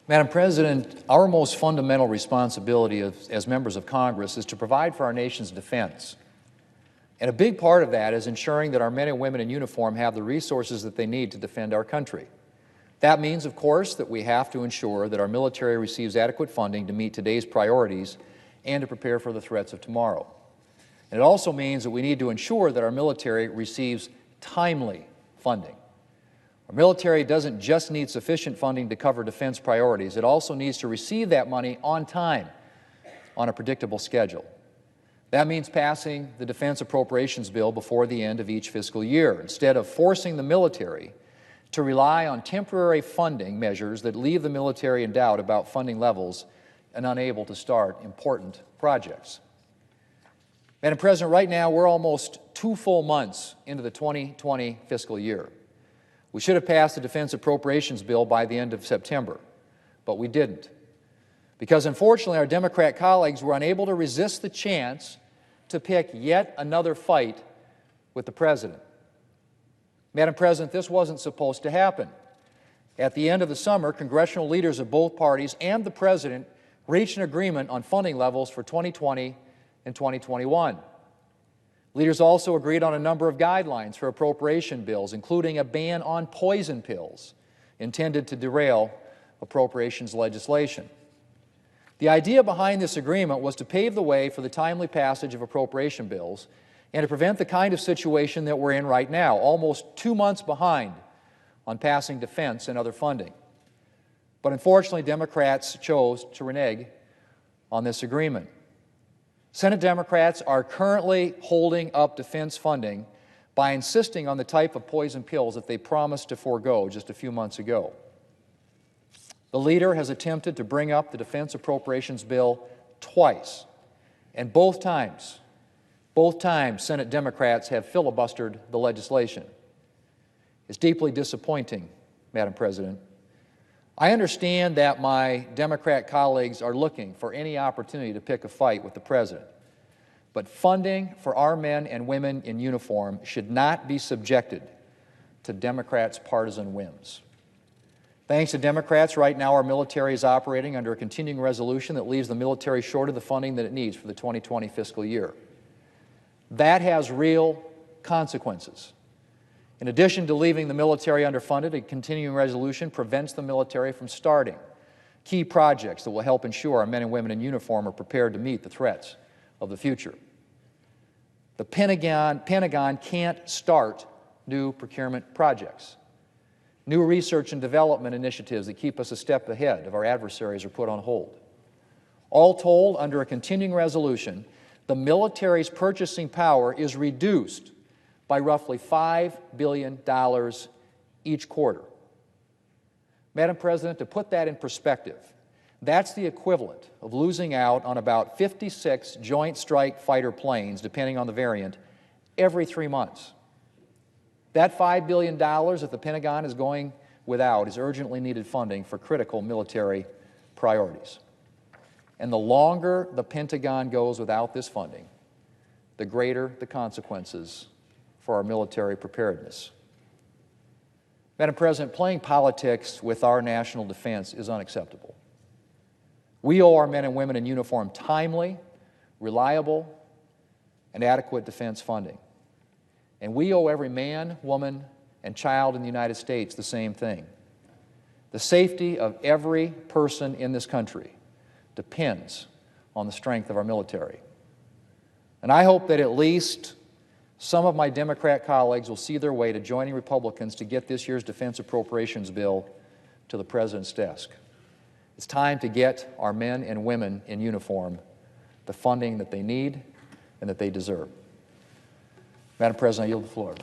Madam President, our most fundamental responsibility as members of Congress is to provide for our nation's defense. And a big part of that is ensuring that our men and women in uniform have the resources that they need to defend our country. That means, of course, that we have to ensure that our military receives adequate funding to meet today's priorities and to prepare for the threats of tomorrow. And it also means that we need to ensure that our military receives timely funding. Our military doesn't just need sufficient funding to cover defense priorities. It also needs to receive that money on time, on a predictable schedule. That means passing the Defense Appropriations Bill before the end of each fiscal year, instead of forcing the military to rely on temporary funding measures that leave the military in doubt about funding levels and unable to start important projects. Madam President, right now we're almost 2 full months into the 2020 fiscal year. We should have passed the Defense Appropriations Bill by the end of September, but we didn't. Because unfortunately our Democrat colleagues were unable to resist the chance to pick yet another fight with the President. Madam President, this wasn't supposed to happen. At the end of the summer, congressional leaders of both parties and the President reached an agreement on funding levels for 2020 and 2021. Leaders also agreed on a number of guidelines for appropriation bills, including a ban on poison pills intended to derail appropriations legislation. The idea behind this agreement was to pave the way for the timely passage of appropriation bills and to prevent the kind of situation that we're in right now, almost 2 months behind on passing defense and other funding. But unfortunately, Democrats chose to renege on this agreement. Senate Democrats are currently holding up defense funding by insisting on the type of poison pills that they promised to forego just a few months ago. The leader has attempted to bring up the Defense Appropriations Bill twice, and both times Senate Democrats have filibustered the legislation. It's deeply disappointing, Madam President. I understand that my Democrat colleagues are looking for any opportunity to pick a fight with the President, but funding for our men and women in uniform should not be subjected to Democrats' partisan whims. Thanks to Democrats, right now our military is operating under a continuing resolution that leaves the military short of the funding that it needs for the 2020 fiscal year. That has real consequences. In addition to leaving the military underfunded, a continuing resolution prevents the military from starting key projects that will help ensure our men and women in uniform are prepared to meet the threats of the future. The Pentagon can't start new procurement projects. New research and development initiatives that keep us a step ahead of our adversaries are put on hold. All told, under a continuing resolution, the military's purchasing power is reduced by roughly $5 billion each quarter. Madam President, to put that in perspective, that's the equivalent of losing out on about 56 Joint Strike Fighter planes, depending on the variant, every 3 months. That $5 billion that the Pentagon is going without is urgently needed funding for critical military priorities. And the longer the Pentagon goes without this funding, the greater the consequences for our military preparedness. Madam President, playing politics with our national defense is unacceptable. We owe our men and women in uniform timely, reliable, and adequate defense funding. And we owe every man, woman, and child in the United States the same thing. The safety of every person in this country depends on the strength of our military. And I hope that at least some of my Democrat colleagues will see their way to joining Republicans to get this year's Defense Appropriations Bill to the President's desk. It's time to get our men and women in uniform the funding that they need and that they deserve. Madam President, I yield the floor.